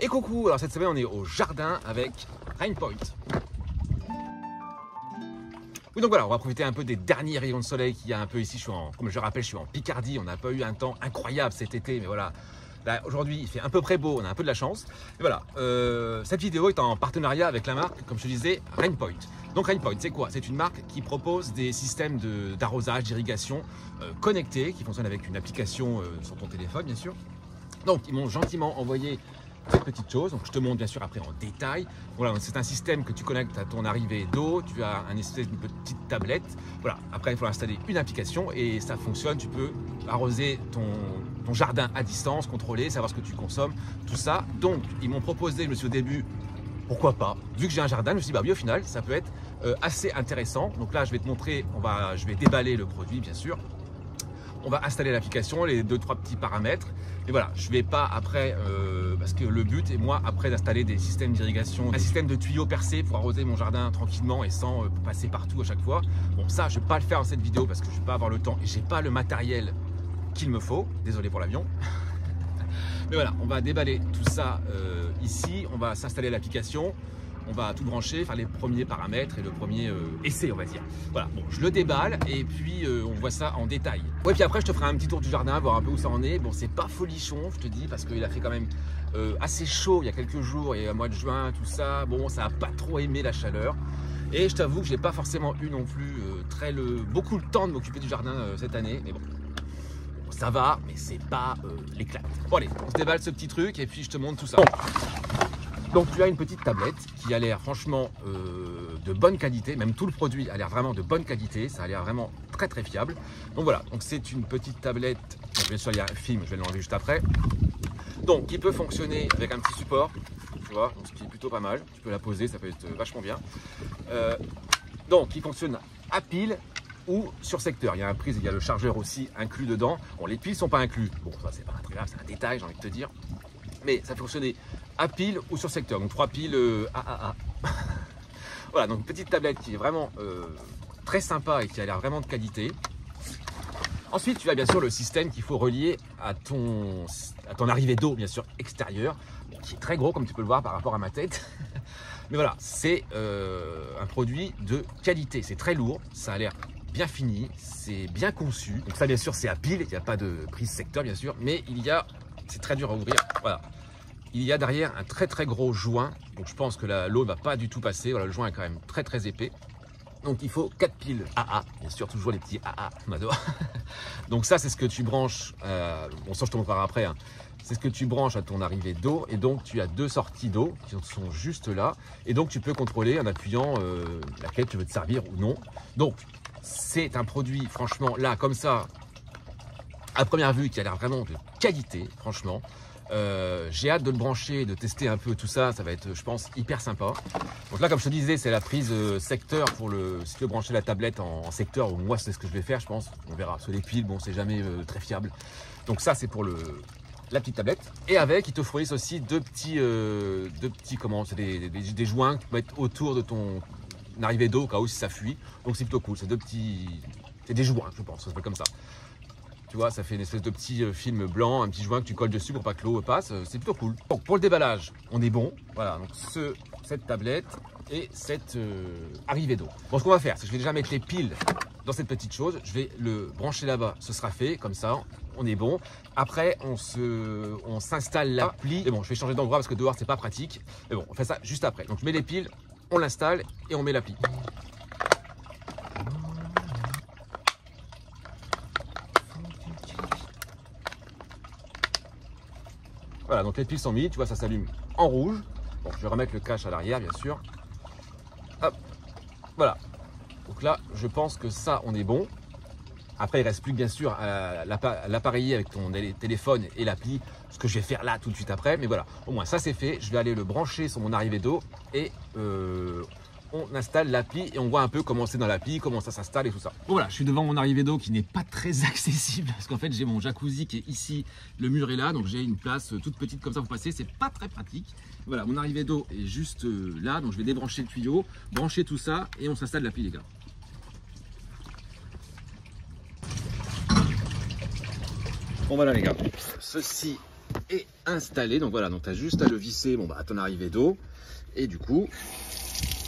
Et coucou, alors cette semaine on est au jardin avec Rainpoint. Oui, donc voilà, on va profiter un peu des derniers rayons de soleil qu'il y a un peu ici. Comme je le rappelle, je suis en Picardie. On n'a pas eu un temps incroyable cet été, mais voilà. Là, aujourd'hui, il fait à peu près beau, on a un peu de la chance. Et voilà, cette vidéo est en partenariat avec la marque, comme je te disais, Rainpoint. Donc Rainpoint, c'est quoi? C'est une marque qui propose des systèmes d'arrosage, d'irrigation connectés, qui fonctionnent avec une application sur ton téléphone, bien sûr. Donc, ils m'ont gentiment envoyé cette petite chose. Donc, je te montre bien sûr après en détail. Voilà, c'est un système que tu connectes à ton arrivée d'eau. Tu as une espèce de petite tablette. Voilà, après, il faut installer une application et ça fonctionne. Tu peux arroser ton jardin à distance, contrôler, savoir ce que tu consommes, tout ça. Donc, ils m'ont proposé, je me suis dit au début, pourquoi pas? Vu que j'ai un jardin, je me suis dit, bah oui, au final, ça peut être assez intéressant. Donc là, je vais te montrer, je vais déballer le produit, bien sûr. On va installer l'application, les 2-3 petits paramètres. Et voilà, je ne vais pas après, parce que le but est moi après d'installer des systèmes d'irrigation, un système de tuyaux percés pour arroser mon jardin tranquillement et sans passer partout à chaque fois. Bon, ça, je ne vais pas le faire dans cette vidéo parce que je ne vais pas avoir le temps et je n'ai pas le matériel qu'il me faut. Désolé pour l'avion. Mais voilà, on va déballer tout ça ici. On va s'installer l'application. On va tout brancher, faire les premiers paramètres et le premier essai, on va dire. Voilà, bon, je le déballe et puis on voit ça en détail. Ouais, puis après, je te ferai un petit tour du jardin, voir un peu où ça en est. Bon, c'est pas folichon, je te dis, parce qu'il a fait quand même assez chaud il y a quelques jours et au mois de juin, tout ça. Bon, ça n'a pas trop aimé la chaleur. Et je t'avoue que je n'ai pas forcément eu non plus beaucoup le temps de m'occuper du jardin cette année. Mais bon, ça va, mais c'est pas l'éclat. Bon, allez, on se déballe ce petit truc et puis je te montre tout ça. Bon. Donc tu as une petite tablette qui a l'air franchement de bonne qualité, même tout le produit a l'air vraiment de bonne qualité, ça a l'air vraiment très très fiable. Donc voilà, donc c'est une petite tablette, donc bien sûr il y a un film, je vais l'enlever juste après. Donc qui peut fonctionner avec un petit support, tu vois, donc, ce qui est plutôt pas mal, tu peux la poser, ça peut être vachement bien. Donc qui fonctionne à pile ou sur secteur, il y a un prise, il y a le chargeur aussi inclus dedans. Bon, les piles sont pas inclus, bon ça c'est pas très grave, c'est un détail j'ai envie de te dire. Mais ça fonctionnait à pile ou sur secteur, donc 3 piles AAA. Voilà, donc une petite tablette qui est vraiment très sympa et qui a l'air vraiment de qualité. Ensuite, tu as bien sûr le système qu'il faut relier à ton arrivée d'eau, bien sûr, extérieure, qui est très gros, comme tu peux le voir par rapport à ma tête. Mais voilà, c'est un produit de qualité, c'est très lourd, ça a l'air bien fini, c'est bien conçu. Donc ça, bien sûr, c'est à pile, il n'y a pas de prise secteur, bien sûr, mais c'est très dur à ouvrir, voilà. Il y a derrière un très très gros joint, donc je pense que l'eau ne va pas du tout passer, voilà, le joint est quand même très très épais. Donc il faut 4 piles AA, bien sûr toujours les petits AA, on adore. Donc ça c'est ce que tu branches, bon ça je te montrerai après, hein. C'est ce que tu branches à ton arrivée d'eau et donc tu as 2 sorties d'eau qui sont juste là. Et donc tu peux contrôler en appuyant laquelle tu veux te servir ou non. Donc c'est un produit franchement là comme ça, à première vue qui a l'air vraiment de qualité franchement. J'ai hâte de le brancher, de tester un peu tout ça, ça va être je pense hyper sympa. Donc là comme je te disais c'est la prise secteur pour si tu veux brancher la tablette en secteur, ou moi c'est ce que je vais faire je pense, on verra, parce que les piles bon c'est jamais très fiable. Donc ça c'est pour la petite tablette, et avec ils te fournissent aussi deux petits comment, c'est des joints que tu peux mettre autour de ton arrivée d'eau au cas où si ça fuit, donc c'est plutôt cool, c'est des joints je pense, ça s'appelle comme ça. Tu vois, ça fait une espèce de petit film blanc, un petit joint que tu colles dessus pour pas que l'eau passe. C'est plutôt cool. Donc pour le déballage, on est bon. Voilà, donc cette tablette et cette arrivée d'eau. Bon, ce qu'on va faire, c'est que je vais déjà mettre les piles dans cette petite chose. Je vais le brancher là-bas, ce sera fait. Comme ça, on est bon. Après, on s'installe l'appli. Et bon, je vais changer d'endroit parce que dehors, c'est pas pratique. Mais bon, on fait ça juste après. Donc je mets les piles, on l'installe et on met l'appli. Voilà, donc les piles sont mises, tu vois, ça s'allume en rouge. Bon, je vais remettre le cache à l'arrière, bien sûr. Hop, voilà. Donc là, je pense que ça, on est bon. Après, il ne reste plus que, bien sûr, à l'appareiller avec ton téléphone et l'appli, ce que je vais faire là tout de suite après. Mais voilà, au moins ça, c'est fait. Je vais aller le brancher sur mon arrivée d'eau et on installe l'appli et on voit un peu comment c'est dans l'appli, comment ça s'installe et tout ça. Bon voilà, je suis devant mon arrivée d'eau qui n'est pas très accessible parce qu'en fait j'ai mon jacuzzi qui est ici, le mur est là, donc j'ai une place toute petite comme ça pour passer, c'est pas très pratique. Voilà, mon arrivée d'eau est juste là, donc je vais débrancher le tuyau, brancher tout ça et on s'installe l'appli les gars. Bon voilà les gars, ceci est installé. Donc voilà, donc tu as juste à le visser à ton arrivée d'eau. Et du coup,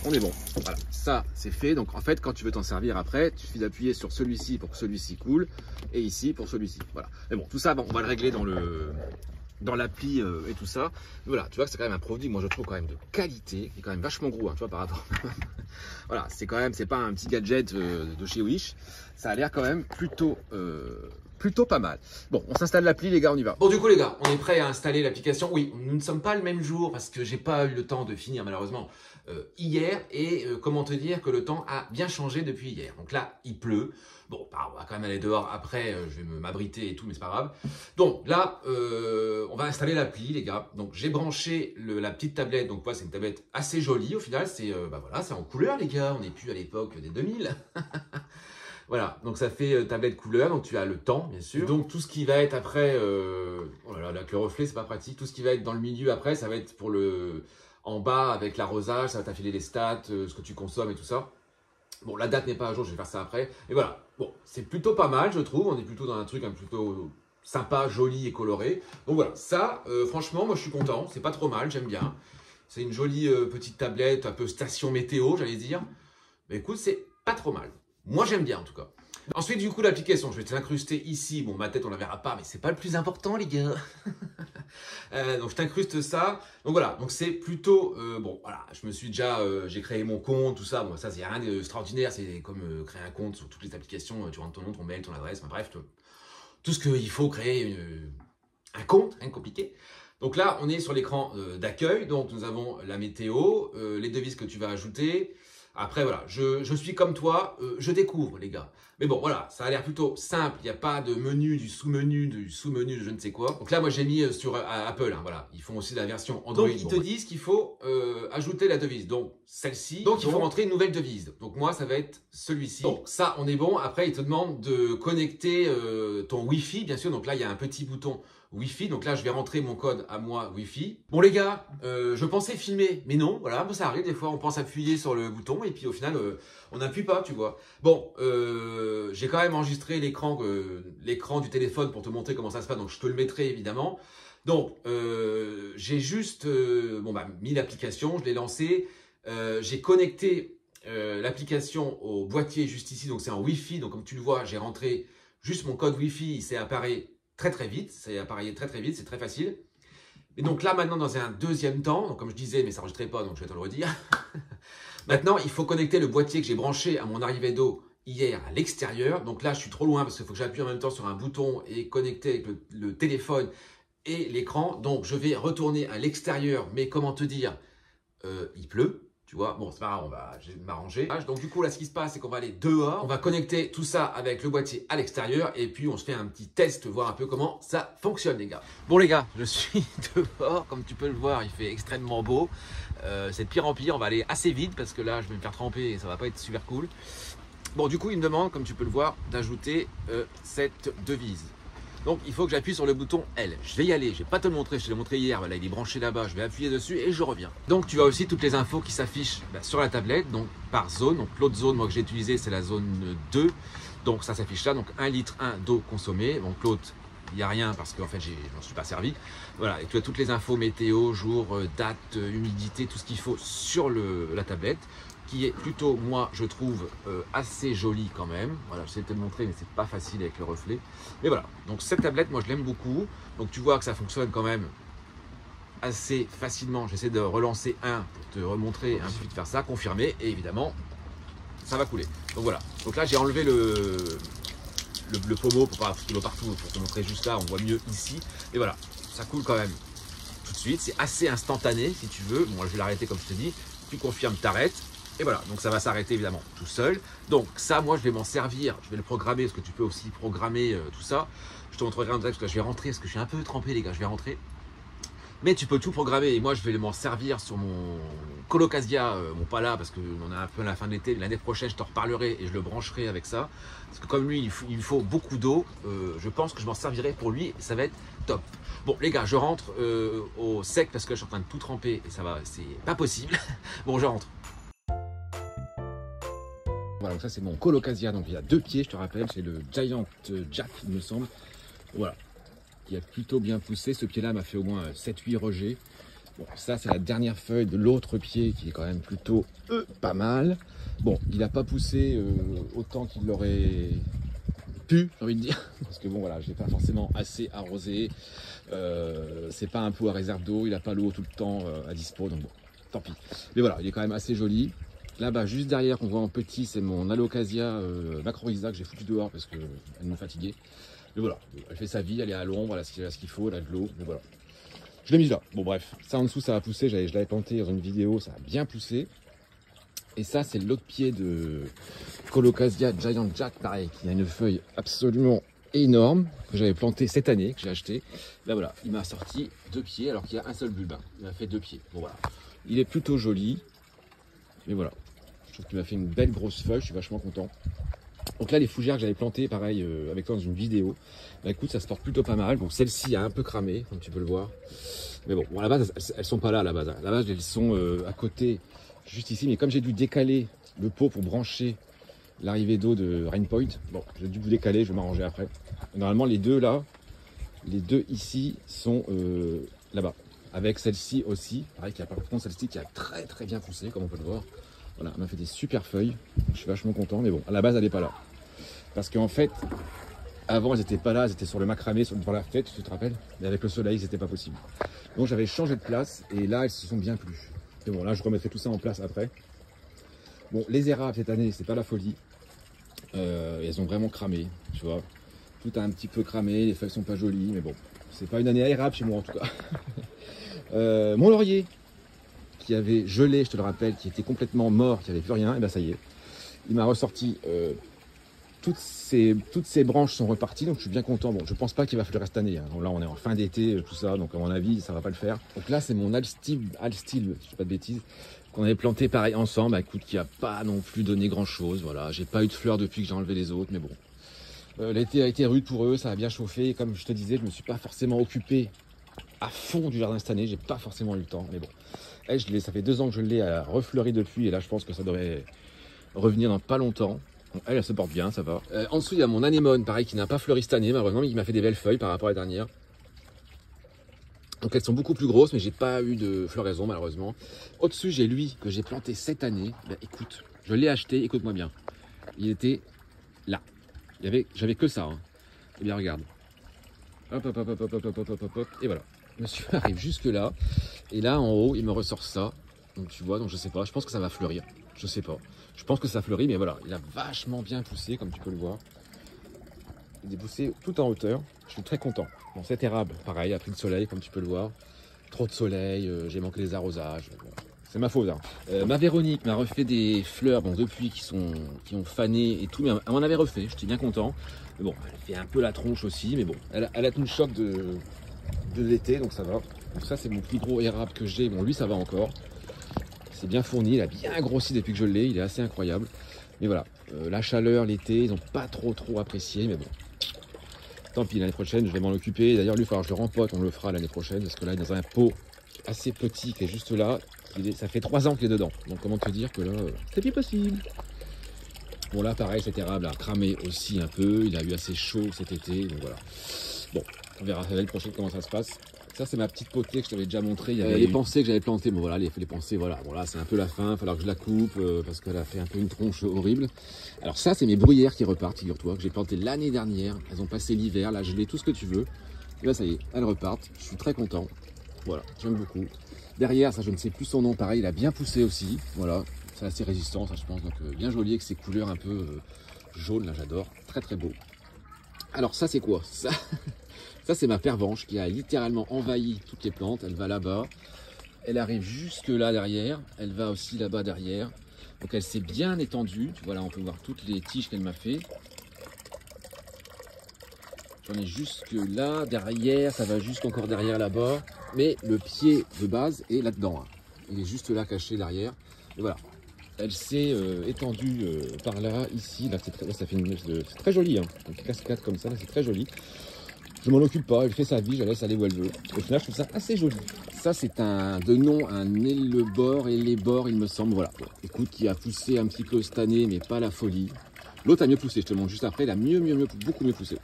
on est bon. Voilà, ça c'est fait. Donc en fait, quand tu veux t'en servir après, tu suffit d'appuyer sur celui-ci pour que celui-ci coule. Et ici pour celui-ci. Voilà. Mais bon, tout ça, on va le régler dans l'appli et tout ça. Voilà, tu vois que c'est quand même un produit, moi je trouve quand même de qualité, qui est quand même vachement gros, tu vois, par rapport. Voilà, c'est quand même, c'est pas un petit gadget de chez Wish. Ça a l'air quand même plutôt pas mal. Bon, on s'installe l'appli, les gars, on y va. Bon, du coup, les gars, on est prêt à installer l'application. Oui, nous ne sommes pas le même jour parce que j'ai pas eu le temps de finir malheureusement hier. Et comment te dire que le temps a bien changé depuis hier. Donc là, il pleut. Bon, on va quand même aller dehors après. Je vais m'abriter et tout, mais c'est pas grave. Donc là, on va installer l'appli, les gars. Donc j'ai branché la petite tablette. Donc c'est une tablette assez jolie au final. C'est voilà, c'est en couleur, les gars. On n'est plus à l'époque des 2000. Voilà, donc ça fait tablette couleur, donc tu as le temps, bien sûr. Donc tout ce qui va être après, oh là là, avec le reflet, c'est pas pratique. Tout ce qui va être dans le milieu après, ça va être pour en bas avec l'arrosage, ça va t'affiler les stats, ce que tu consommes et tout ça. Bon, la date n'est pas à jour, je vais faire ça après. Et voilà, bon, c'est plutôt pas mal, je trouve. On est plutôt dans un truc plutôt sympa, joli et coloré. Donc voilà, ça, franchement, moi je suis content, c'est pas trop mal, j'aime bien. C'est une jolie petite tablette, un peu station météo, j'allais dire. Mais écoute, c'est pas trop mal. Moi, j'aime bien en tout cas. Ensuite, du coup, l'application, je vais te l'incruster ici. Bon, ma tête, on la verra pas, mais c'est pas le plus important, les gars. Donc, je t'incruste ça. Donc, voilà. Donc, c'est plutôt... bon, voilà. Je me suis déjà... j'ai créé mon compte, tout ça. Bon, ça, c'est rien d'extraordinaire. C'est comme créer un compte sur toutes les applications. Tu rentres ton nom, ton mail, ton adresse. Enfin, bref, tout ce qu'il faut créer un compte. Rien de compliqué. Donc là, on est sur l'écran d'accueil. Donc, nous avons la météo, les devises que tu vas ajouter. Après, voilà, je suis comme toi, je découvre, les gars. Mais bon, voilà, ça a l'air plutôt simple. Il n'y a pas de menu, du sous-menu, de je ne sais quoi. Donc là, moi, j'ai mis sur Apple, hein, voilà. Ils font aussi la version Android. Donc, ils te disent qu'il faut ajouter la devise. Donc, celle-ci. Donc, il faut rentrer une nouvelle devise. Donc, moi, ça va être celui-ci. Donc, ça, on est bon. Après, ils te demandent de connecter ton Wi-Fi, bien sûr. Donc là, il y a un petit bouton Wi-Fi, donc là je vais rentrer mon code à moi Wi-Fi. Bon les gars, je pensais filmer, mais non, voilà, ça arrive des fois, on pense appuyer sur le bouton et puis au final on n'appuie pas, tu vois. Bon, j'ai quand même enregistré l'écran du téléphone pour te montrer comment ça se passe, donc je te le mettrai évidemment. Donc j'ai juste mis l'application, je l'ai lancée, j'ai connecté l'application au boîtier juste ici, donc c'est en Wi-Fi, donc comme tu le vois, j'ai rentré juste mon code Wi-Fi, il s'est apparu très vite, c'est appareillé très vite, c'est très facile. Et donc là maintenant dans un deuxième temps, donc comme je disais mais ça n'enregistrait pas donc je vais te le redire. Maintenant il faut connecter le boîtier que j'ai branché à mon arrivée d'eau hier à l'extérieur. Donc là je suis trop loin parce qu'il faut que j'appuie en même temps sur un bouton et connecter avec le téléphone et l'écran. Donc je vais retourner à l'extérieur, mais comment te dire, il pleut. Tu vois, bon, c'est pas grave, je vais m'arranger. Donc du coup, là, ce qui se passe, c'est qu'on va aller dehors. On va connecter tout ça avec le boîtier à l'extérieur. Et puis, on se fait un petit test, voir un peu comment ça fonctionne, les gars. Bon, les gars, je suis dehors. Comme tu peux le voir, il fait extrêmement beau. C'est de pire en pire. On va aller assez vite parce que là, je vais me faire tremper et ça va pas être super cool. Bon, du coup, il me demande, comme tu peux le voir, d'ajouter cette devise. Donc, il faut que j'appuie sur le bouton L. Je vais y aller, je ne vais pas te le montrer, je te l'ai montré hier, voilà, il est branché là-bas, je vais appuyer dessus et je reviens. Donc, tu as aussi toutes les infos qui s'affichent sur la tablette, donc par zone. Donc, l'autre zone, moi, que j'ai utilisée, c'est la zone 2. Donc, ça s'affiche là, donc 1 litre 1 d'eau consommée. Donc, l'autre, il n'y a rien parce qu'en fait, je n'en suis pas servi. Voilà, et tu as toutes les infos météo, jour, date, humidité, tout ce qu'il faut sur la tablette, qui est plutôt, moi, je trouve, assez jolie quand même. Voilà, j'essaie de te le montrer, mais c'est pas facile avec le reflet. Mais voilà, donc cette tablette, moi, je l'aime beaucoup. Donc, tu vois que ça fonctionne quand même assez facilement. J'essaie de relancer un pour te remontrer. Il suffit de faire ça, confirmer, et évidemment, ça va couler. Donc voilà, donc là, j'ai enlevé le pommeau pour pas qu'il va partout, pour te montrer juste là, on voit mieux ici. Et voilà, ça coule quand même tout de suite. C'est assez instantané, si tu veux. Bon, moi, je vais l'arrêter comme je te dis. Tu confirmes, t'arrêtes. Et voilà, donc ça va s'arrêter évidemment tout seul. Donc ça, moi, je vais m'en servir. Je vais le programmer, parce que tu peux aussi programmer tout ça. Je te montrerai en direct, parce que là, je vais rentrer, parce que je suis un peu trempé, les gars, je vais rentrer. Mais tu peux tout programmer. Et moi, je vais m'en servir sur mon Colocasia, bon pas là, parce qu'on est un peu à la fin de l'été. L'année prochaine, je te reparlerai et je le brancherai avec ça. Parce que comme lui, il faut beaucoup d'eau, je pense que je m'en servirai pour lui et ça va être top. Bon, les gars, je rentre au sec, parce que là, je suis en train de tout tremper et ça va, c'est pas possible. Bon, je rentre. Voilà, donc ça c'est mon Colocasia, donc il y a 2 pieds, je te rappelle, c'est le Giant Jack, il me semble. Voilà, qui a plutôt bien poussé. Ce pied-là m'a fait au moins 7-8 rejets. Bon, ça c'est la dernière feuille de l'autre pied qui est quand même plutôt pas mal. Bon, il n'a pas poussé autant qu'il l'aurait pu, j'ai envie de dire. Parce que bon voilà, je n'ai pas forcément assez arrosé. C'est pas un pot à réserve d'eau, il n'a pas l'eau tout le temps à dispo, donc bon, tant pis. Mais voilà, il est quand même assez joli. Là-bas, juste derrière, qu'on voit en petit, c'est mon Alocasia macrorhiza que j'ai foutu dehors parce qu'elle me fatiguait. Mais voilà, elle fait sa vie, elle est à l'ombre, elle a ce qu'il faut, elle a de l'eau, mais voilà. Je l'ai mise là. Bon bref, ça en dessous, ça a poussé, je l'avais planté dans une vidéo, ça a bien poussé. Et ça, c'est l'autre pied de Colocasia Giant Jack, pareil, qui a une feuille absolument énorme, que j'avais planté cette année, que j'ai acheté. Là voilà, il m'a sorti 2 pieds, alors qu'il y a un seul bulbe. Il m'a fait 2 pieds. Bon voilà, il est plutôt joli, mais voilà. Je trouve qu'il m'a fait une belle grosse feuille, je suis vachement content. Donc là, les fougères que j'avais plantées, pareil, avec toi dans une vidéo, bah écoute, ça se porte plutôt pas mal. Bon, celle-ci a un peu cramé, comme tu peux le voir. Mais bon, à la base, elles sont pas là à la base. À la base, elles sont à côté, juste ici. Mais comme j'ai dû décaler le pot pour brancher l'arrivée d'eau de Rainpoint, bon, j'ai dû vous décaler, je vais m'arranger après. Normalement, les deux là, les deux ici sont là-bas. Avec celle-ci aussi, pareil, qui a par contre celle-ci qui a très bien poussé, comme on peut le voir. Voilà, elle m'a fait des super feuilles, je suis vachement content, mais bon, à la base, elle n'est pas là. Parce qu'en fait, avant, elles n'étaient pas là, elles étaient sur le macramé, devant la fête, tu te rappelles? Mais avec le soleil, c'était pas possible. Donc j'avais changé de place, et là, elles se sont bien plu. Mais bon, là, je remettrai tout ça en place après. Bon, les érables, cette année, c'est pas la folie. Elles ont vraiment cramé, tu vois. Tout a un petit peu cramé, les feuilles sont pas jolies, mais bon, c'est pas une année érable chez moi, en tout cas. Mon laurier, qui avait gelé, je te le rappelle, qui était complètement mort, qui avait plus rien, et ben ça y est. Il m'a ressorti toutes ces branches sont reparties, donc je suis bien content. Bon, je pense pas qu'il va fleurir cette année. Hein. Là, on est en fin d'été, tout ça, donc à mon avis, ça va pas le faire. Donc là, c'est mon Alstil, si je dis pas de bêtises, qu'on avait planté pareil ensemble. Bah, écoute, qui a pas non plus donné grand chose. Voilà, j'ai pas eu de fleurs depuis que j'ai enlevé les autres, mais bon. L'été a été rude pour eux, ça a bien chauffé. Et comme je te disais, je me suis pas forcément occupé à fond du jardin cette année, j'ai pas forcément eu le temps, mais bon. Et ça fait 2 ans que je l'ai refleuri depuis, et là, je pense que ça devrait revenir dans pas longtemps. Bon, elle se porte bien, ça va. En dessous, il y a mon anémone, pareil, qui n'a pas fleuri cette année, malheureusement, mais il m'a fait des belles feuilles par rapport à la dernière. Donc elles sont beaucoup plus grosses, mais j'ai pas eu de floraison, malheureusement. Au-dessus, j'ai lui, que j'ai planté cette année. Ben, écoute, je l'ai acheté, écoute-moi bien. Il était là. J'avais que ça. Hein. Eh bien, regarde. Hop, hop, hop, hop, hop, hop, hop, hop, hop, hop, et voilà. Monsieur arrive jusque là, et là, en haut, il me ressort ça. Donc tu vois, donc je sais pas, je pense que ça va fleurir. Je sais pas. Je pense que ça fleurit, mais voilà, il a vachement bien poussé, comme tu peux le voir. Il est poussé tout en hauteur. Je suis très content. Bon, cet érable, pareil, a pris le soleil, comme tu peux le voir. Trop de soleil, j'ai manqué les arrosages. Bon, c'est ma faute. Hein. Ma Véronique m'a refait des fleurs, bon, depuis qui ont fané et tout, mais elle m'en avait refait. J'étais bien content. Mais bon, elle fait un peu la tronche aussi, mais bon, elle a tout le choc de l'été, donc ça va. Donc ça, c'est mon plus gros érable que j'ai. Bon, lui, ça va encore. C'est bien fourni, il a bien grossi depuis que je l'ai, il est assez incroyable. Mais voilà, la chaleur, l'été, ils n'ont pas trop apprécié, mais bon. Tant pis, l'année prochaine, je vais m'en occuper. D'ailleurs, lui, il va falloir que je le rempote, on le fera l'année prochaine, parce que là, il est dans un pot assez petit qui est juste là. Ça fait 3 ans qu'il est dedans. Donc comment te dire que là, c'est plus possible. Bon, là, pareil, cet érable a cramé aussi un peu. Il a eu assez chaud cet été, donc voilà. Bon, on verra l'année prochaine comment ça se passe. Ça, c'est ma petite potée que je t'avais déjà montré. Il y avait les pensées que j'avais plantées. Bon, voilà, les pensées, voilà. Bon, là, c'est un peu la fin. Il va falloir que je la coupe parce qu'elle a fait un peu une tronche horrible. Alors, ça, c'est mes bruyères qui repartent, figure-toi, que j'ai plantées l'année dernière. Elles ont passé l'hiver, la gelée, tout ce que tu veux. Et là, ça y est, elles repartent. Je suis très content. Voilà, j'aime beaucoup. Derrière, ça, je ne sais plus son nom. Pareil, il a bien poussé aussi. Voilà, c'est assez résistant, ça, je pense. Donc, bien joli avec ses couleurs un peu jaunes. Là, j'adore. Très beau. Alors, ça, c'est quoi ça? Ça, c'est ma pervenche qui a littéralement envahi toutes les plantes. Elle va là-bas. Elle arrive jusque là derrière. Elle va aussi là-bas derrière. Donc, elle s'est bien étendue. Voilà, on peut voir toutes les tiges qu'elle m'a fait. J'en ai jusque là, derrière. Ça va jusqu'encore derrière là-bas. Mais le pied de base est là-dedans. Hein. Il est juste là, caché derrière. Et voilà. Elle s'est étendue par là, ici. Là, ça fait c'est très joli. Hein. Donc, cascade comme ça, c'est très joli. Je m'en occupe pas, elle fait sa vie, je la laisse aller où elle veut. Au final, je trouve ça assez joli. Ça, c'est un élébore, il me semble. Voilà. Bon, écoute, qui a poussé un petit peu cette année, mais pas la folie. L'autre a mieux poussé, je te le montre juste après. Il a beaucoup mieux poussé.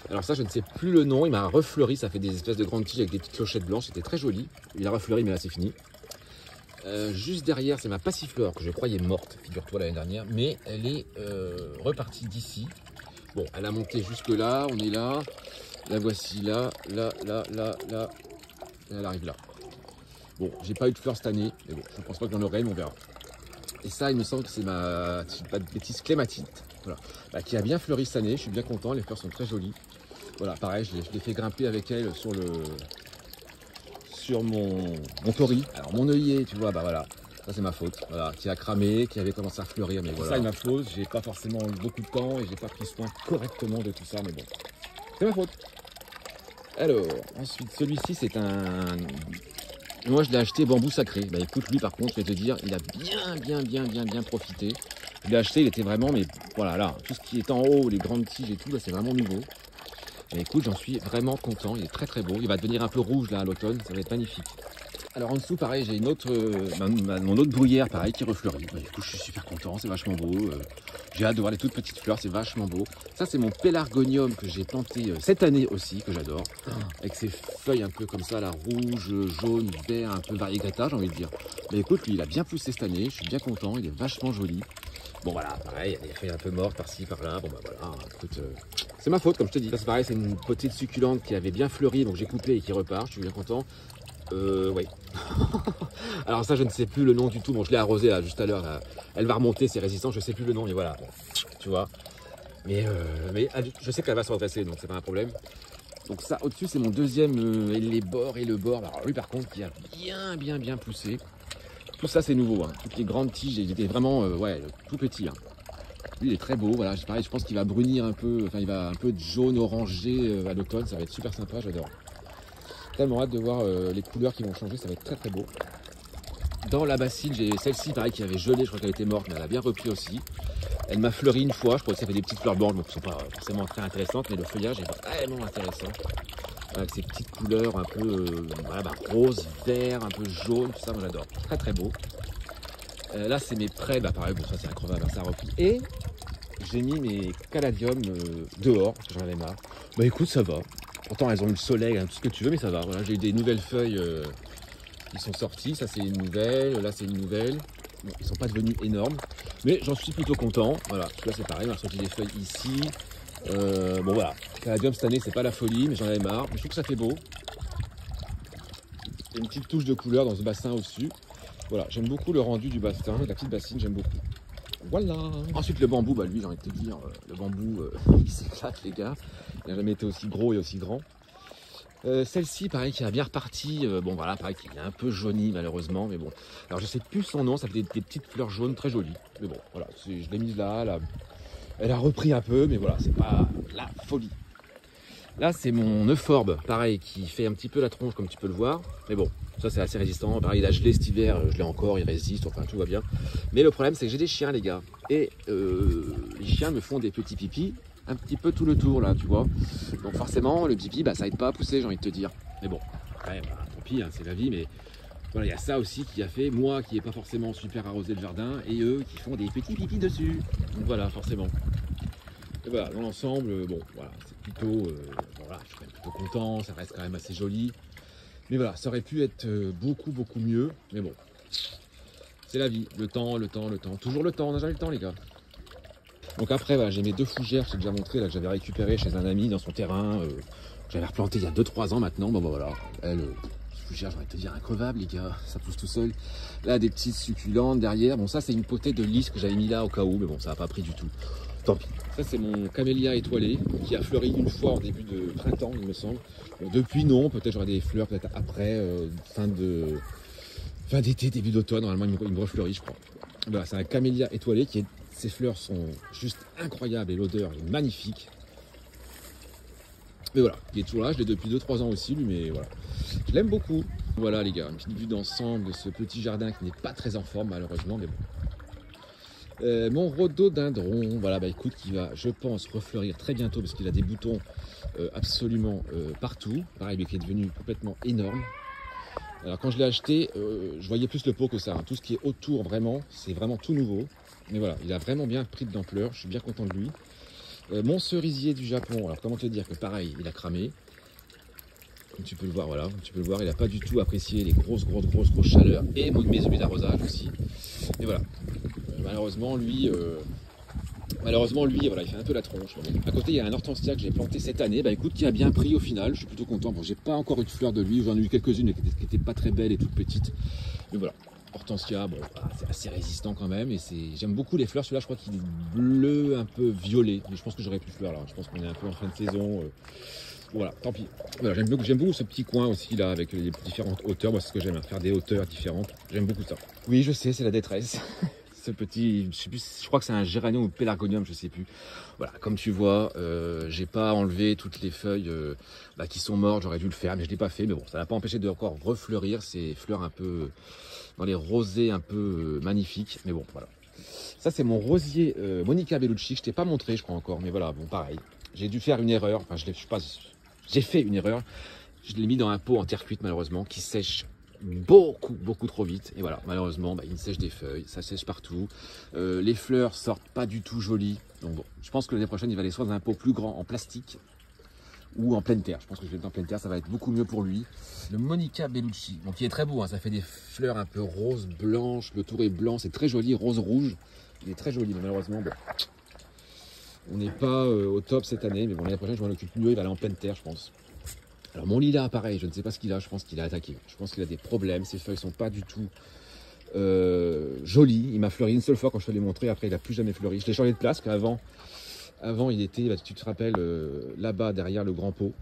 Alors ça, je ne sais plus le nom, il m'a refleuri, ça fait des espèces de grandes tiges avec des petites clochettes blanches, c'était très joli. Il a refleuri, mais là c'est fini. Juste derrière, c'est ma passiflore que je croyais morte, figure-toi, l'année dernière, mais elle est repartie d'ici. Bon, elle a monté jusque là, on est là, la voici là, là, elle arrive là. Bon, j'ai pas eu de fleurs cette année, mais bon, je pense pas que j'en aurai, mais on verra. Et ça, il me semble que c'est ma, si je dis pas de bêtises, clématite, voilà, bah, qui a bien fleuri cette année, je suis bien content, les fleurs sont très jolies. Voilà, pareil, je l'ai fait grimper avec elle sur mon tori. Alors mon œillet, tu vois, bah voilà, ça c'est ma faute, voilà, qui a cramé, qui avait commencé à fleurir, mais voilà. Ça, c'est ma faute, j'ai pas forcément eu beaucoup de temps et j'ai pas pris soin correctement de tout ça, mais bon, c'est ma faute. Alors, ensuite, celui-ci, c'est un... Moi, je l'ai acheté bambou sacré. Bah écoute, lui, par contre, je vais te dire, il a bien profité. Je l'ai acheté, il était vraiment, mais voilà, là, tout ce qui est en haut, les grandes tiges et tout, là, c'est vraiment nouveau. Mais écoute, j'en suis vraiment content, il est très beau. Il va devenir un peu rouge, là, à l'automne, ça va être magnifique. Alors, en dessous, pareil, j'ai une autre, mon autre bruyère, pareil, qui refleurit. Bah, écoute, je suis super content, c'est vachement beau. J'ai hâte de voir les toutes petites fleurs, c'est vachement beau. Ça, c'est mon pélargonium que j'ai planté cette année aussi, que j'adore. Avec ses feuilles un peu comme ça, la rouge, jaune, vert, un peu variegata, j'ai envie de dire. Mais écoute, lui, il a bien poussé cette année, je suis bien content, il est vachement joli. Bon, voilà, pareil, il y a des feuilles un peu mortes par-ci, par-là. Bon, bah voilà, écoute, c'est ma faute, comme je te dis. Ça, c'est pareil, c'est une petite succulente qui avait bien fleuri, donc j'ai coupé et qui repart, je suis bien content. Oui. Alors ça, je ne sais plus le nom du tout. Bon, je l'ai arrosé là, juste à l'heure. Elle va remonter, c'est résistant. Je sais plus le nom, mais voilà. Bon, tu vois. Mais je sais qu'elle va se redresser, donc c'est pas un problème. Donc ça, au-dessus, c'est mon deuxième. Les bords et le bord. Alors lui, par contre, qui a bien poussé. Tout ça, c'est nouveau. Hein. Toutes les grandes tiges, il était vraiment, ouais, tout petit. Hein. Lui, il est très beau. Voilà, pareil, je pense qu'il va brunir un peu. Enfin, il va un peu de jaune orangé à l'automne. Ça va être super sympa. J'adore. Tellement hâte de voir les couleurs qui vont changer, ça va être très beau. Dans la bassine, j'ai celle-ci pareil qui avait gelé, je crois qu'elle était morte, mais elle a bien repris aussi. Elle m'a fleuri une fois, je crois que ça fait des petites fleurs blanches, donc qui ne sont pas forcément très intéressantes, mais le feuillage est vraiment intéressant. Avec ces petites couleurs un peu voilà, rose, vert, un peu jaune, tout ça, moi j'adore. Très beau. Là c'est mes prêts, bah pareil, bon ça c'est incroyable, ça a repris. Et j'ai mis mes caladiums dehors, parce que j'en avais marre. Bah écoute, ça va. Pourtant, elles ont eu le soleil, hein, tout ce que tu veux, mais ça va. Voilà, j'ai eu des nouvelles feuilles qui sont sorties. Ça, c'est une nouvelle. Là, c'est une nouvelle. Bon, ils ne sont pas devenus énormes, mais j'en suis plutôt content. Voilà, là, c'est pareil. On a sorti des feuilles ici. Bon, voilà. Caladium, cette année, c'est pas la folie, mais j'en avais marre. Mais je trouve que ça fait beau. Il y a une petite touche de couleur dans ce bassin au-dessus. Voilà, j'aime beaucoup le rendu du bassin. La petite bassine, j'aime beaucoup. Voilà. Ensuite, le bambou, bah lui, j'ai envie de te dire, le bambou, il s'éclate, les gars. Il n'a jamais été aussi gros et aussi grand. Celle-ci, pareil, qui a bien reparti. Bon, voilà, pareil, qui est un peu jaunie, malheureusement. Mais bon, alors je sais plus son nom. Ça fait des petites fleurs jaunes très jolies. Mais bon, voilà, je l'ai mise là. Elle a repris un peu, mais voilà, c'est pas la folie. Là, c'est mon euphorbe, pareil, qui fait un petit peu la tronche, comme tu peux le voir. Mais bon, ça, c'est assez résistant. Pareil, il a gelé cet hiver, je l'ai encore, il résiste, enfin, tout va bien. Mais le problème, c'est que j'ai des chiens, les gars. Et les chiens me font des petits pipis un petit peu tout le tour, là, tu vois. Donc forcément, le pipi, bah, ça aide pas à pousser, j'ai envie de te dire. Mais bon, ouais, bah, tant pis, hein, c'est la vie, mais... Voilà, il y a ça aussi qui a fait, moi qui n'ai pas forcément super arrosé le jardin, et eux qui font des petits pipis dessus. Donc voilà, forcément. Et voilà, dans l'ensemble, bon, voilà, c'est plutôt, voilà, je suis quand même plutôt content, ça reste quand même assez joli. Mais voilà, ça aurait pu être beaucoup mieux, mais bon, c'est la vie, le temps, toujours le temps, on n'a jamais le temps, les gars. Donc après, voilà, j'ai mes deux fougères, je t'ai déjà montré, là, que j'avais récupéré chez un ami dans son terrain, que j'avais replanté il y a 2-3 ans maintenant. Bon, bah voilà, elle, fougère, j'ai envie de te dire, increvable, les gars, ça pousse tout seul. Là, des petites succulentes derrière. Bon, ça, c'est une potée de lys que j'avais mis là au cas où, mais bon, ça n'a pas pris du tout. Tant pis. Ça, c'est mon camélia étoilé qui a fleuri une fois en début de printemps, il me semble. Bon, depuis, non, peut-être j'aurai des fleurs, peut-être après, fin d'été, début d'automne. Normalement, il me refleurit, je crois. Voilà, c'est un camélia étoilé qui est. Ces fleurs sont juste incroyables et l'odeur est magnifique. Mais voilà, il est toujours là, je l'ai depuis 2-3 ans aussi, lui, mais voilà. Je l'aime beaucoup. Voilà, les gars, une petite vue d'ensemble de ce petit jardin qui n'est pas très en forme, malheureusement, mais bon. Mon rhododendron, voilà, bah écoute, qui va, je pense, refleurir très bientôt parce qu'il a des boutons absolument partout. Pareil, lui qui est devenu complètement énorme. Alors, quand je l'ai acheté, je voyais plus le pot que ça. Hein. Tout ce qui est autour, vraiment, c'est vraiment tout nouveau. Mais voilà, il a vraiment bien pris de l'ampleur, je suis bien content de lui. Mon cerisier du Japon, alors comment te dire que pareil, il a cramé. Comme tu peux le voir, voilà, comme tu peux le voir, il n'a pas du tout apprécié les grosses chaleurs et mes huiles d'arrosage aussi. Et voilà, malheureusement lui, voilà, il fait un peu la tronche. À côté, il y a un hortensia que j'ai planté cette année, bah écoute, qui a bien pris au final, je suis plutôt content. Bon, j'ai pas encore eu de fleurs de lui, j'en ai eu quelques-unes qui n'étaient pas très belles et toutes petites. Mais voilà, hortensia, bon, c'est assez résistant quand même, et j'aime beaucoup les fleurs. Celui-là, je crois qu'il est bleu, un peu violet, mais je pense que j'aurais plus de fleurs là. Je pense qu'on est un peu en fin de saison. Voilà, tant pis. Voilà, j'aime beaucoup ce petit coin aussi là, avec les différentes hauteurs. Moi, c'est ce que j'aime, faire des hauteurs différentes. J'aime beaucoup ça. Oui, je sais, c'est la détresse. Ce petit, je sais plus, je crois que c'est un géranium ou pélargonium, je sais plus. Voilà, comme tu vois, j'ai pas enlevé toutes les feuilles qui sont mortes, j'aurais dû le faire, mais je l'ai pas fait. Mais bon, ça n'a pas empêché de encore refleurir ces fleurs un peu dans les rosés un peu magnifiques. Mais bon, voilà. Ça, c'est mon rosier Monica Bellucci. Je t'ai pas montré, je crois encore, mais voilà, bon, pareil. J'ai dû faire une erreur. Enfin, j'ai fait une erreur. Je l'ai mis dans un pot en terre cuite, malheureusement, qui sèche beaucoup trop vite. Et voilà, malheureusement, il sèche des feuilles, ça sèche partout. Les fleurs sortent pas du tout jolies. Donc bon, je pense que l'année prochaine, il va aller soit dans un pot plus grand en plastique ou en pleine terre. Je pense que je vais le mettre en pleine terre, ça va être beaucoup mieux pour lui. Le Monica Bellucci, donc il est très beau, hein, ça fait des fleurs un peu roses, blanches, le tour est blanc, c'est très joli, rose-rouge. Il est très joli, mais malheureusement, bon, on n'est pas au top cette année, mais bon, l'année prochaine, je m'en occupe mieux, il va aller en pleine terre, je pense. Alors mon lilas, pareil, je ne sais pas ce qu'il a, je pense qu'il a attaqué. Je pense qu'il a des problèmes, ses feuilles sont pas du tout jolies. Il m'a fleuri une seule fois quand je te l'ai montré, après il n'a plus jamais fleuri. Je l'ai changé de place, avant il était, tu te rappelles, là-bas derrière le grand pot.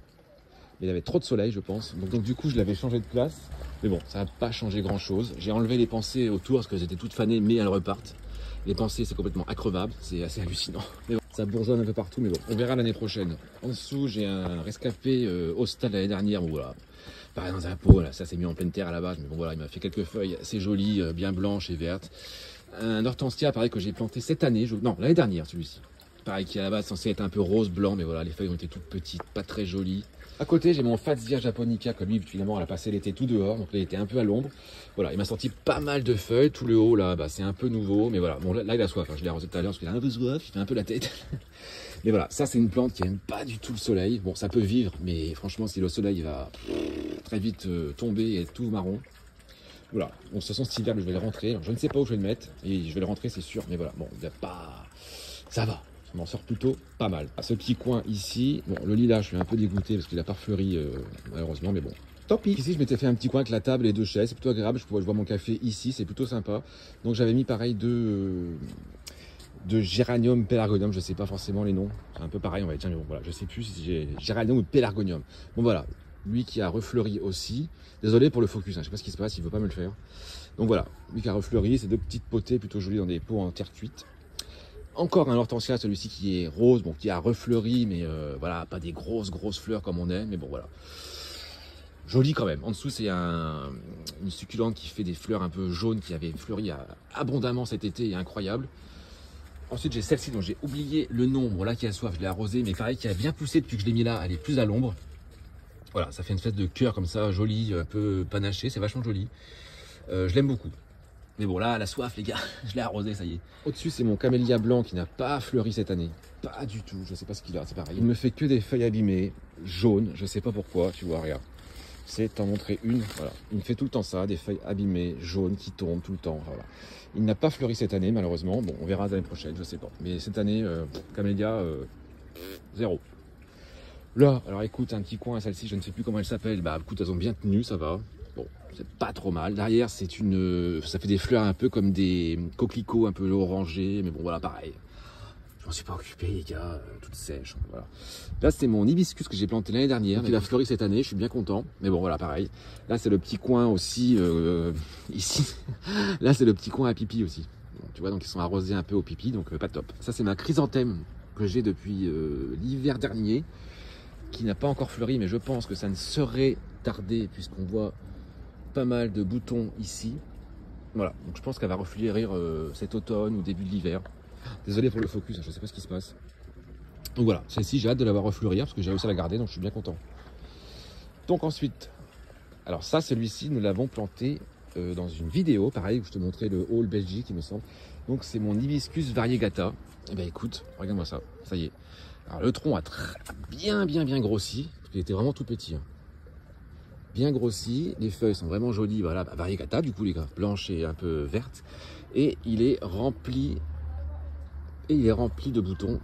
Mais il avait trop de soleil, je pense. Donc du coup, je l'avais changé de place. Mais bon, ça n'a pas changé grand-chose. J'ai enlevé les pensées autour parce qu'elles étaient toutes fanées, mais elles repartent. Les pensées, c'est complètement increvable, c'est assez hallucinant. Mais bon, ça bourgeonne un peu partout, mais bon, on verra l'année prochaine. En dessous, j'ai un rescapé Hostal l'année dernière, bon voilà. Pareil dans un pot, là, ça s'est mis en pleine terre à la base, mais bon voilà, il m'a fait quelques feuilles assez jolies, bien blanches et vertes. Un hortensia, pareil, que j'ai planté cette année, non, l'année dernière celui-ci. Pareil, qui à la base censé être un peu rose, blanc, mais voilà, les feuilles ont été toutes petites, pas très jolies. À côté, j'ai mon Fatsia japonica, que lui, finalement, elle a passé l'été tout dehors, donc là, il était un peu à l'ombre. Voilà, il m'a sorti pas mal de feuilles. Tout le haut, là, c'est un peu nouveau, mais voilà. Bon, là, il a soif. Hein. Je l'ai arrosé tout à l'heure parce qu'il a un peu soif, il fait un peu la tête. Mais voilà, ça, c'est une plante qui aime pas du tout le soleil. Bon, ça peut vivre, mais franchement, si le soleil va très vite tomber et être tout marron. Voilà, bon, de toute façon, cet hiver, je vais le rentrer. Alors, je ne sais pas où je vais le mettre, et je vais le rentrer, c'est sûr, mais voilà, bon, il n'y a pas. Ça va. Je m'en sors plutôt pas mal. À ce petit coin ici, bon, le lilas, je suis un peu dégoûté parce qu'il n'a pas fleuri malheureusement, mais bon, tant pis. Ici, je m'étais fait un petit coin avec la table et deux chaises, c'est plutôt agréable. Je vois mon café ici, c'est plutôt sympa. Donc j'avais mis pareil de géranium, pélargonium, je sais pas forcément les noms. C'est un peu pareil, on va dire, mais bon, voilà, je sais plus si j'ai géranium ou pélargonium. Bon voilà, lui qui a refleuri aussi. Désolé pour le focus, hein, je sais pas ce qui se passe, il veut pas me le faire. Donc voilà, lui qui a refleuri, c'est deux petites potées plutôt jolies dans des pots en terre cuite. Encore un hortensia, celui-ci qui est rose, bon, qui a refleuri, mais voilà, pas des grosses fleurs comme on aime, mais bon, voilà. Joli quand même. En dessous, c'est une succulente qui fait des fleurs un peu jaunes, qui avait fleuri abondamment cet été, et incroyable. Ensuite, j'ai celle-ci dont j'ai oublié le nom. Bon, là, qui a soif, je l'ai arrosée, mais pareil, qui a bien poussé depuis que je l'ai mis là, elle est plus à l'ombre. Voilà, ça fait une espèce de cœur comme ça, joli, un peu panaché, c'est vachement joli. Je l'aime beaucoup. Mais bon, là, la soif, les gars, je l'ai arrosé, ça y est. Au-dessus, c'est mon camélia blanc qui n'a pas fleuri cette année. Pas du tout, je sais pas ce qu'il a, c'est pareil. Il me fait que des feuilles abîmées, jaunes, je sais pas pourquoi, tu vois, regarde. C'est t'en montrer une, voilà. Il me fait tout le temps ça, des feuilles abîmées, jaunes, qui tombent tout le temps, voilà. Il n'a pas fleuri cette année, malheureusement. Bon, on verra l'année prochaine, je sais pas. Mais cette année, camélia, zéro. Là, alors écoute, un petit coin, celle-ci, je ne sais plus comment elle s'appelle. Bah écoute, elles ont bien tenu, ça va. Bon, c'est pas trop mal. Derrière, ça fait des fleurs un peu comme des coquelicots un peu orangés, mais bon, voilà, pareil. Je m'en suis pas occupé, les gars, toutes sèches, voilà. Là, c'est mon hibiscus que j'ai planté l'année dernière, mais il a fleuri cette année, je suis bien content. Mais bon, voilà, pareil. Là, c'est le petit coin aussi, ici. Là, c'est le petit coin à pipi aussi. Bon, tu vois, donc ils sont arrosés un peu au pipi, donc pas top. Ça, c'est ma chrysanthème que j'ai depuis l'hiver dernier, qui n'a pas encore fleuri, mais je pense que ça ne serait tardé, puisqu'on voit pas mal de boutons ici. Voilà, donc je pense qu'elle va refleurir cet automne ou début de l'hiver. Désolé pour le focus, je ne sais pas ce qui se passe. Donc voilà, celle-ci, j'ai hâte de la voir refleurir parce que j'ai réussi à la garder, donc je suis bien content. Donc ensuite, alors ça, celui-ci, nous l'avons planté dans une vidéo, pareil, où je te montrais le haul Belgique, il me semble. Donc c'est mon hibiscus variegata. Et ben écoute, regarde-moi ça, ça y est. Alors le tronc a bien grossi, parce qu'il était vraiment tout petit. Hein. Bien grossi, les feuilles sont vraiment jolies, voilà, variegata du coup les gars, blanches et un peu vertes. Et il est rempli de boutons.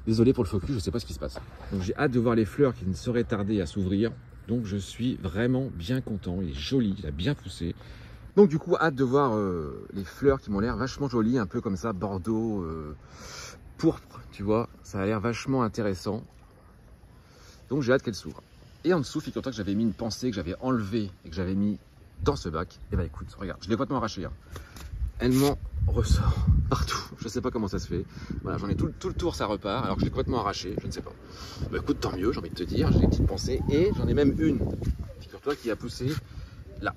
Désolé pour le focus, je ne sais pas ce qui se passe. Donc j'ai hâte de voir les fleurs qui ne sauraient tarder à s'ouvrir. Donc je suis vraiment bien content, il est joli, il a bien poussé. Donc du coup, hâte de voir les fleurs qui m'ont l'air vachement jolies, un peu comme ça, bordeaux, pourpre, tu vois. Ça a l'air vachement intéressant. Donc j'ai hâte qu'elle s'ouvre. Et en dessous, figure-toi que j'avais mis une pensée que j'avais enlevée et que j'avais mis dans ce bac. Et bah écoute, regarde, je l'ai complètement arraché. Hein. Elle m'en ressort partout. Je ne sais pas comment ça se fait. Voilà, j'en ai tout le tour, ça repart, alors que je l'ai complètement arraché, je ne sais pas. Bah écoute, tant mieux, j'ai envie de te dire, j'ai des petites pensées. Et j'en ai même une, figure-toi, qui a poussé là.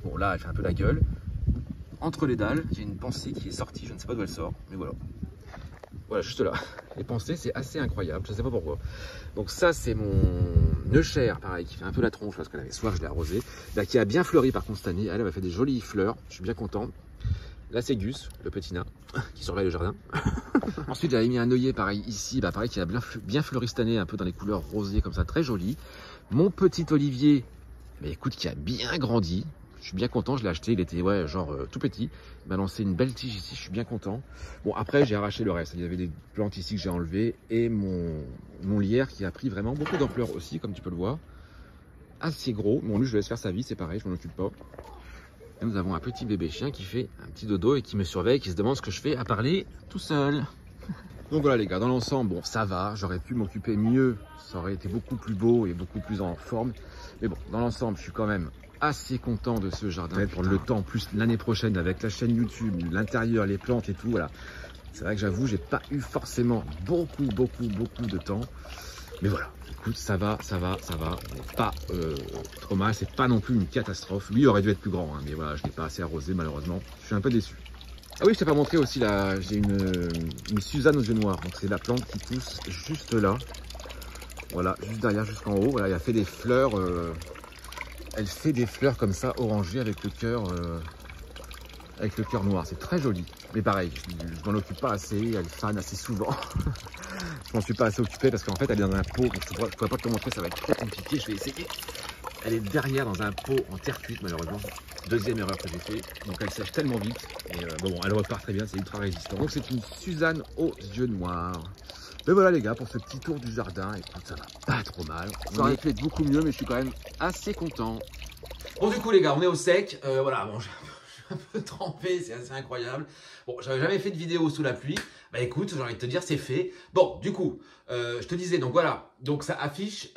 Bon, là, elle fait un peu la gueule. Entre les dalles, j'ai une pensée qui est sortie, je ne sais pas d'où elle sort, mais voilà. Voilà, juste là. Les pensées, c'est assez incroyable, je ne sais pas pourquoi. Donc ça, c'est mon Neuchère, pareil, qui fait un peu la tronche, parce qu'elle avait soif, je l'ai arrosée. Là, qui a bien fleuri par contre cette année. Elle m'a fait des jolies fleurs, je suis bien content. Là, c'est Gus, le petit nain, qui surveille le jardin. Ensuite, j'avais mis un œillet, pareil, ici, bah, pareil, qui a bien fleuri cette année, un peu dans les couleurs rosées, comme ça, très joli. Mon petit olivier, mais écoute, qui a bien grandi. Je suis bien content, je l'ai acheté, il était ouais, genre tout petit. Il m'a lancé une belle tige ici, je suis bien content. Bon, après, j'ai arraché le reste. Il y avait des plantes ici que j'ai enlevées. Et mon lierre qui a pris vraiment beaucoup d'ampleur aussi, comme tu peux le voir. Assez gros. Bon, lui, je le laisse faire sa vie, c'est pareil, je m'en occupe pas. Et nous avons un petit bébé chien qui fait un petit dodo et qui me surveille, qui se demande ce que je fais à parler tout seul. Donc voilà les gars, dans l'ensemble, bon, ça va. J'aurais pu m'occuper mieux. Ça aurait été beaucoup plus beau et beaucoup plus en forme. Mais bon, dans l'ensemble, je suis quand même assez content de ce jardin. Pour le temps, plus l'année prochaine avec la chaîne YouTube, l'intérieur, les plantes et tout, voilà. C'est vrai que j'avoue, j'ai pas eu forcément beaucoup de temps. Mais voilà, écoute, ça va. Pas trop mal, c'est pas non plus une catastrophe. Lui, il aurait dû être plus grand, hein, mais voilà, je l'ai pas assez arrosé malheureusement. Je suis un peu déçu. Ah oui, je t'ai pas montré aussi là, j'ai une Suzanne aux yeux noirs. Donc c'est la plante qui pousse juste là. Voilà, juste derrière, jusqu'en haut. Voilà, elle a fait des fleurs. Elle fait des fleurs comme ça, orangées, avec le cœur noir. C'est très joli. Mais pareil, je m'en occupe pas assez, elle fane assez souvent. Je m'en suis pas assez occupé parce qu'en fait, elle est dans un pot. Donc je pourrais pas te le montrer, ça va être très compliqué. Je vais essayer. Elle est derrière dans un pot en terre cuite, malheureusement. Deuxième erreur que j'ai fait. Donc elle sèche tellement vite. Et bon, elle repart très bien, c'est ultra résistant. Donc c'est une Suzanne aux yeux noirs. Mais voilà les gars, pour ce petit tour du jardin, écoute, ça va pas trop mal. Ça aurait pu être beaucoup mieux, mais je suis quand même assez content. Bon du coup les gars, on est au sec. Voilà, bon, je suis un peu trempé, c'est assez incroyable. Bon, j'avais jamais fait de vidéo sous la pluie. Bah écoute, j'ai envie de te dire, c'est fait. Bon, du coup, je te disais, donc voilà, donc ça affiche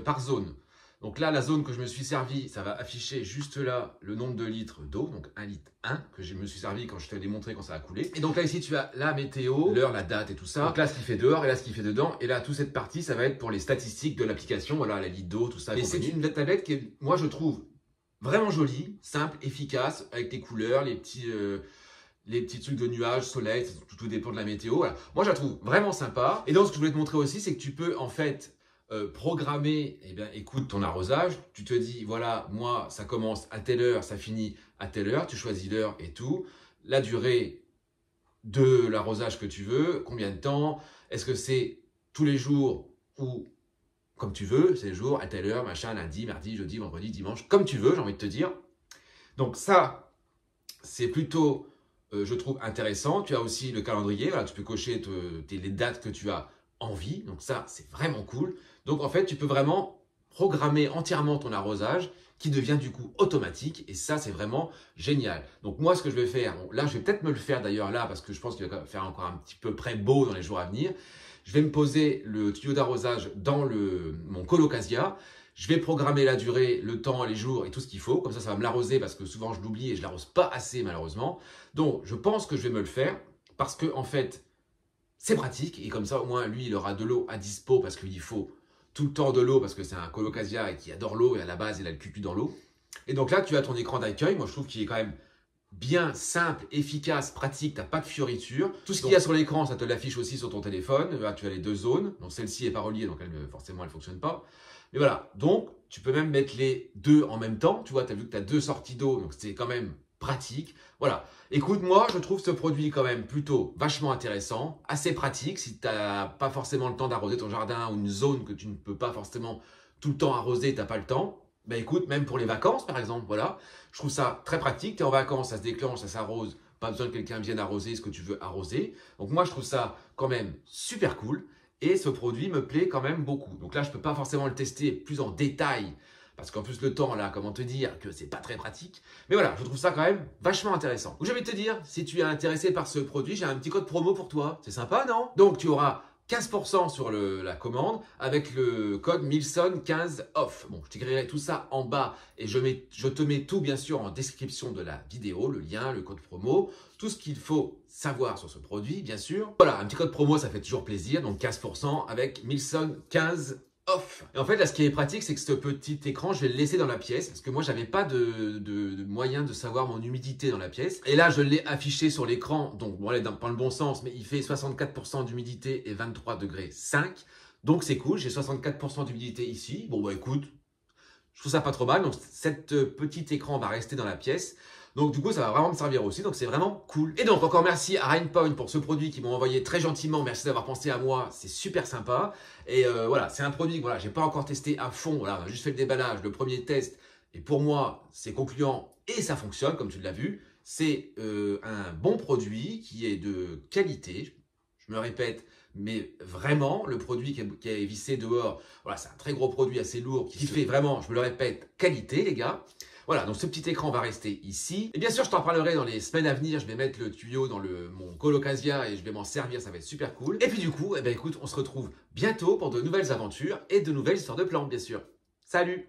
par zone. Donc là, la zone que je me suis servi, ça va afficher juste là le nombre de litres d'eau, donc 1 litre 1, que je me suis servi quand je te l'ai montré quand ça a coulé. Et donc là, ici, tu as la météo, l'heure, la date et tout ça. Donc là, ce qui fait dehors et là, ce qui fait dedans. Et là, toute cette partie, ça va être pour les statistiques de l'application, voilà, la litre d'eau, tout ça. Et c'est une tablette qui est, moi, je trouve vraiment jolie, simple, efficace, avec les couleurs, les petits trucs de nuages, soleil, tout dépend de la météo. Voilà. Moi, je la trouve vraiment sympa. Et donc, ce que je voulais te montrer aussi, c'est que tu peux, en fait, programmer, eh bien, écoute, ton arrosage. Tu te dis, voilà, moi, ça commence à telle heure, ça finit à telle heure. Tu choisis l'heure et tout. La durée de l'arrosage que tu veux, combien de temps, est-ce que c'est tous les jours ou comme tu veux, c'est le jour, à telle heure, machin, lundi, mardi, jeudi, vendredi, dimanche, comme tu veux, j'ai envie de te dire. Donc ça, c'est plutôt, je trouve, intéressant. Tu as aussi le calendrier, voilà, tu peux cocher les dates que tu as envie. Donc ça, c'est vraiment cool. Donc en fait, tu peux vraiment programmer entièrement ton arrosage qui devient du coup automatique. Et ça, c'est vraiment génial. Donc moi, ce que je vais faire, bon, là, je vais peut-être me le faire d'ailleurs là, parce que je pense qu'il va faire encore un petit peu près beau dans les jours à venir. Je vais me poser le tuyau d'arrosage dans mon colocasia. Je vais programmer la durée, le temps, les jours et tout ce qu'il faut. Comme ça va me l'arroser parce que souvent je l'oublie et je ne l'arrose pas assez malheureusement. Donc je pense que je vais me le faire parce que en fait c'est pratique. Et comme ça au moins lui il aura de l'eau à dispo parce qu'il faut tout le temps de l'eau parce que c'est un colocasia et qui adore l'eau et à la base il a le cucu dans l'eau. Et donc là tu as ton écran d'accueil. Moi je trouve qu'il est quand même bien simple, efficace, pratique, tu n'as pas de fioritures. Tout ce qu'il y a sur l'écran, ça te l'affiche aussi sur ton téléphone. Là, tu as les deux zones. Donc celle-ci n'est pas reliée, donc forcément elle ne fonctionne pas. Mais voilà, donc tu peux même mettre les deux en même temps. Tu vois, tu as vu que tu as deux sorties d'eau, donc c'est quand même pratique. Voilà. Écoute, moi, je trouve ce produit quand même plutôt vachement intéressant, assez pratique si tu n'as pas forcément le temps d'arroser ton jardin ou une zone que tu ne peux pas forcément tout le temps arroser, tu n'as pas le temps. Ben écoute, même pour les vacances par exemple, voilà, je trouve ça très pratique. Tu es en vacances, ça se déclenche, ça s'arrose, pas besoin que quelqu'un vienne arroser ce que tu veux arroser. Donc moi, je trouve ça quand même super cool et ce produit me plaît quand même beaucoup. Donc là, je ne peux pas forcément le tester plus en détail parce qu'en plus le temps là, comment te dire que c'est pas très pratique. Mais voilà, je trouve ça quand même vachement intéressant. Donc je vais te dire, si tu es intéressé par ce produit, j'ai un petit code promo pour toi. C'est sympa, non? Donc tu auras 15% sur la commande avec le code Milson15OFF. Bon, je t'écrirai tout ça en bas et je te mets tout bien sûr en description de la vidéo, le lien, le code promo, tout ce qu'il faut savoir sur ce produit, bien sûr. Voilà, un petit code promo, ça fait toujours plaisir, donc 15% avec Milson15OFF. Et en fait, là, ce qui est pratique, c'est que ce petit écran, je vais le laisser dans la pièce parce que moi, j'avais pas de moyen de savoir mon humidité dans la pièce. Et là, je l'ai affiché sur l'écran. Donc, bon, elle est dans le bon sens, mais il fait 64% d'humidité et 23 degrés 5. Donc, c'est cool. J'ai 64% d'humidité ici. Bon, bah écoute, je trouve ça pas trop mal. Donc, cet petit écran va rester dans la pièce. Donc du coup, ça va vraiment me servir aussi. Donc c'est vraiment cool. Et donc encore merci à Rainpoint pour ce produit qu'ils m'ont envoyé très gentiment. Merci d'avoir pensé à moi. C'est super sympa. Et voilà, c'est un produit que voilà, j'ai pas encore testé à fond. Voilà, on a juste fait le déballage, le premier test. Et pour moi, c'est concluant et ça fonctionne comme tu l'as vu. C'est un bon produit qui est de qualité. Je me répète, mais vraiment, le produit qui est vissé dehors, voilà, c'est un très gros produit assez lourd qui fait vraiment, je me le répète, qualité les gars. Voilà, donc ce petit écran va rester ici. Et bien sûr, je t'en parlerai dans les semaines à venir. Je vais mettre le tuyau dans mon Colocasia et je vais m'en servir. Ça va être super cool. Et puis du coup, eh ben, écoute, on se retrouve bientôt pour de nouvelles aventures et de nouvelles histoires de plantes, bien sûr. Salut!